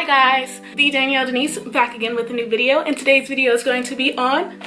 Hi guys, the Danielle Denise back again with a new video, and today's video is going to be on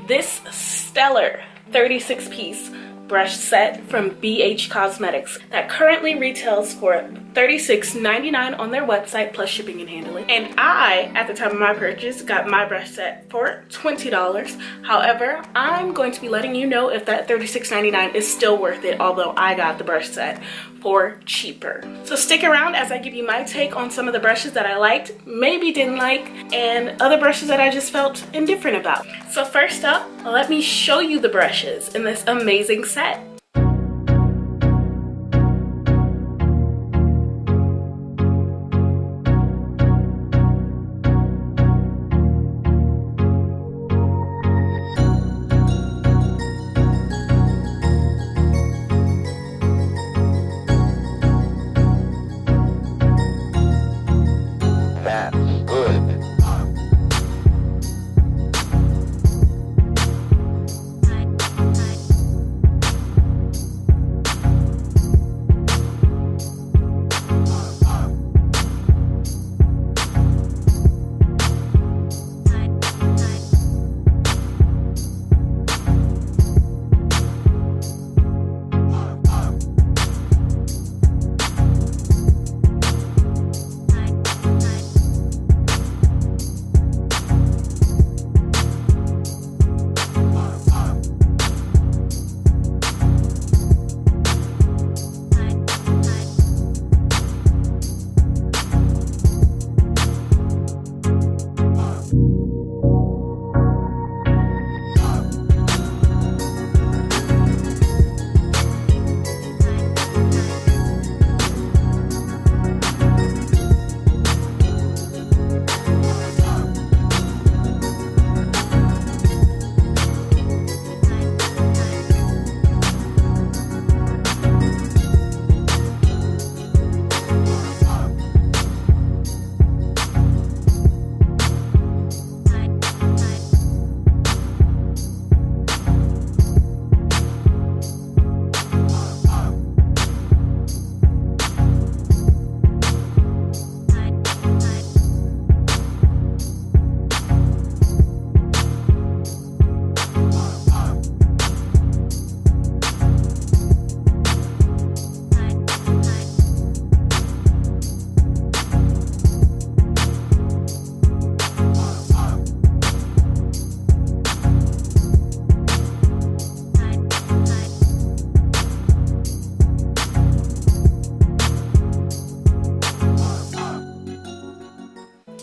this stellar 36-piece brush set from BH Cosmetics that currently retails for $36.99 on their website plus shipping and handling. And I, at the time of my purchase, got my brush set for $20. However, I'm going to be letting you know if that $36.99 is still worth it, although I got the brush set for cheaper. So stick around as I give you my take on some of the brushes that I liked, maybe didn't like, and other brushes that I just felt indifferent about. So first up, let me show you the brushes in this amazing set.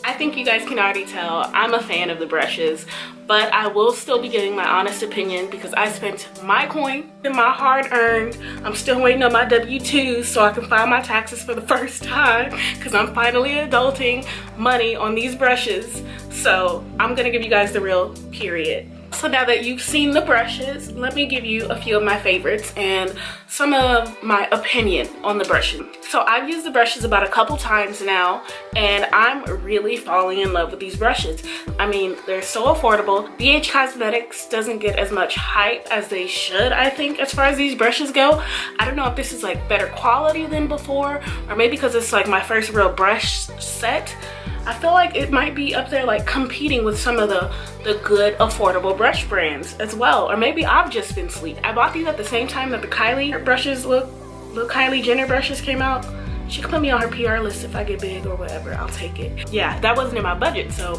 I think you guys can already tell I'm a fan of the brushes, but I will still be giving my honest opinion because I spent my coin and my hard-earned. I'm still waiting on my W-2s so I can file my taxes for the first time because I'm finally adulting money on these brushes. So I'm gonna give you guys the real period. So now that you've seen the brushes, let me give you a few of my favorites and some of my opinion on the brushes. So I've used the brushes about a couple times now, and I'm really falling in love with these brushes. I mean, they're so affordable. BH Cosmetics doesn't get as much hype as they should, I think, as far as these brushes go. I don't know if this is like better quality than before, or maybe because it's like my first real brush set. I feel like it might be up there like competing with some of the good affordable brush brands as well. Or maybe I've just been sleep. I bought these at the same time that the Kylie brushes, little Kylie Jenner brushes came out. She can put me on her PR list if I get big or whatever, I'll take it. Yeah, that wasn't in my budget, so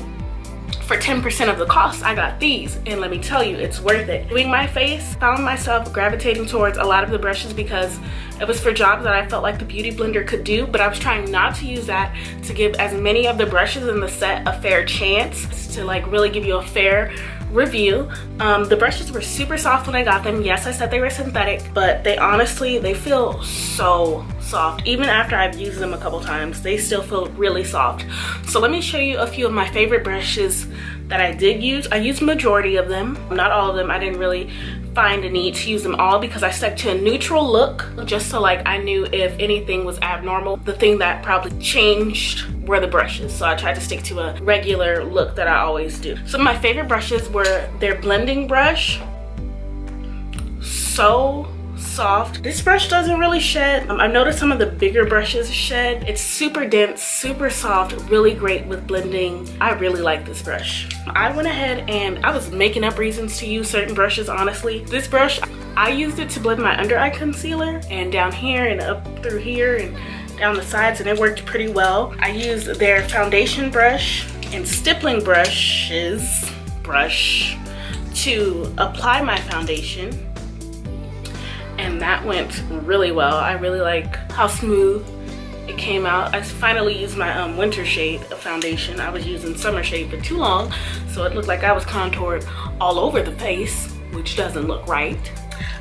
for 10% of the cost, I got these, and let me tell you, it's worth it. Doing my face, found myself gravitating towards a lot of the brushes because it was for jobs that I felt like the Beauty Blender could do, but I was trying not to use that to give as many of the brushes in the set a fair chance, to like really give you a fair review. The brushes were super soft when I got them. Yes, I said they were synthetic, but they honestly, they feel so soft. Even after I've used them a couple times, they still feel really soft. So let me show you a few of my favorite brushes that I did use. I used majority of them, not all of them. I didn't really find a need to use them all because I stuck to a neutral look just so like I knew if anything was abnormal. The thing that probably changed were the brushes, so I tried to stick to a regular look that I always do. Some of my favorite brushes were their blending brush. So soft. This brush doesn't really shed. I've noticed some of the bigger brushes shed. It's super dense, super soft, really great with blending. I really like this brush. I went ahead and I was making up reasons to use certain brushes, honestly. This brush, I used it to blend my under eye concealer and down here and up through here and down the sides, and it worked pretty well. I used their foundation brush and stippling brush to apply my foundation, and that went really well. I really like how smooth it came out. I finally used my winter shade of foundation. I was using summer shade for too long, so it looked like I was contoured all over the face, which doesn't look right.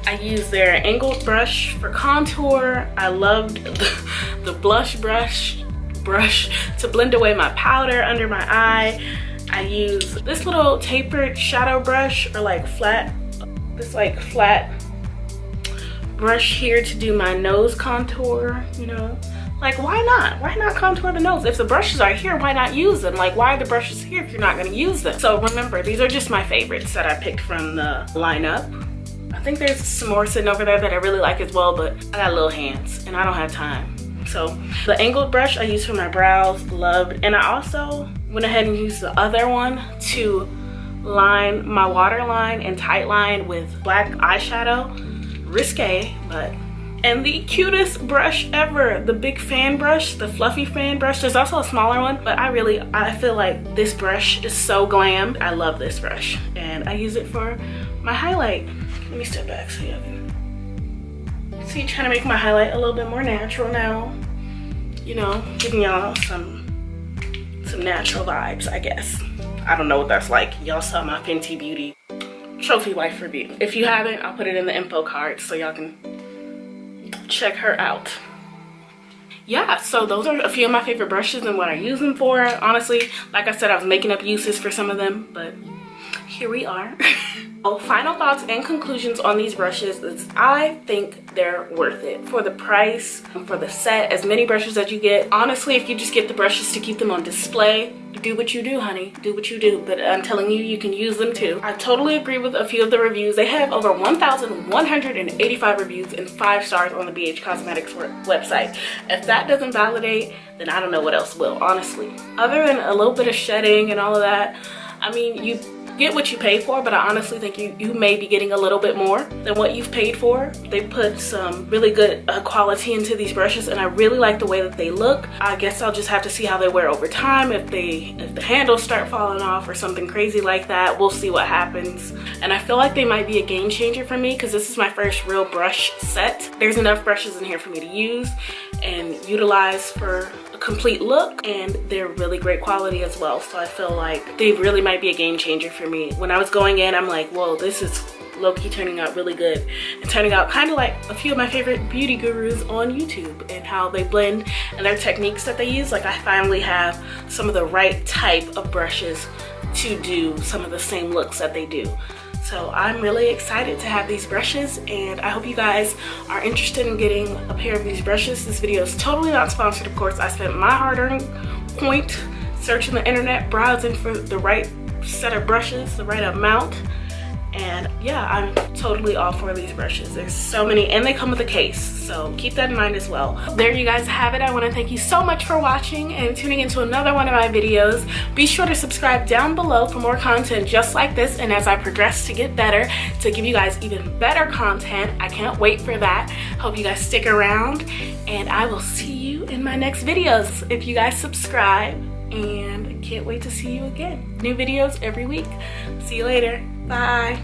I used their angled brush for contour. I loved the blush brush to blend away my powder under my eye. I used this little tapered shadow brush, or like flat brush here to do my nose contour, you know. Like, why not? Why not contour the nose? If the brushes are here, why not use them? Like, why are the brushes here if you're not gonna use them? So remember, these are just my favorites that I picked from the lineup. I think there's some more sitting over there that I really like as well, but I got little hands and I don't have time. So the angled brush I used for my brows, loved. And I also went ahead and used the other one to line my waterline and tightline with black eyeshadow. Risque, but. And the cutest brush ever, the big fan brush, the fluffy fan brush. There's also a smaller one, but I feel like this brush is so glam. I love this brush, and I use it for my highlight. Let me step back so you can see, trying to make my highlight a little bit more natural now. You know, giving y'all some natural vibes, I guess. I don't know what that's like. Y'all saw my Fenty Beauty trophy wife review. If you haven't, I'll put it in the info card so y'all can check her out. Yeah, so those are a few of my favorite brushes and what I use them for. Honestly, like I said, I was making up uses for some of them, but here we are. So final thoughts and conclusions on these brushes is I think they're worth it for the price and for the set, as many brushes as you get. Honestly, if you just get the brushes to keep them on display, do what you do, honey. Do what you do. But I'm telling you, you can use them too. I totally agree with a few of the reviews. They have over 1,185 reviews and 5 stars on the BH Cosmetics website. If that doesn't validate, then I don't know what else will, honestly. Other than a little bit of shedding and all of that, I mean, you get what you pay for, but I honestly think you may be getting a little bit more than what you've paid for. They put some really good quality into these brushes, and I really like the way that they look. I guess I'll just have to see how they wear over time. If the handles start falling off or something crazy like that, we'll see what happens. And I feel like they might be a game changer for me because this is my first real brush set. There's enough brushes in here for me to use and utilize for a complete look, and they're really great quality as well. So I feel like they really might be a game changer for me. When I was going in, I'm like, whoa, this is low-key turning out really good, and turning out kind of like a few of my favorite beauty gurus on YouTube and how they blend and their techniques that they use. Like, I finally have some of the right type of brushes to do some of the same looks that they do. So I'm really excited to have these brushes, and I hope you guys are interested in getting a pair of these brushes. This video is totally not sponsored, of course. I spent my hard-earned point searching the internet, browsing for the right set of brushes, the right amount. And yeah, I'm totally all for these brushes. There's so many, and they come with a case, so keep that in mind as well. There you guys have it. I want to thank you so much for watching and tuning into another one of my videos. Be sure to subscribe down below for more content just like this, and as I progress to get better, to give you guys even better content. I can't wait for that. Hope you guys stick around, and I will see you in my next videos if you guys subscribe, and can't wait to see you again. New videos every week. See you later. Bye.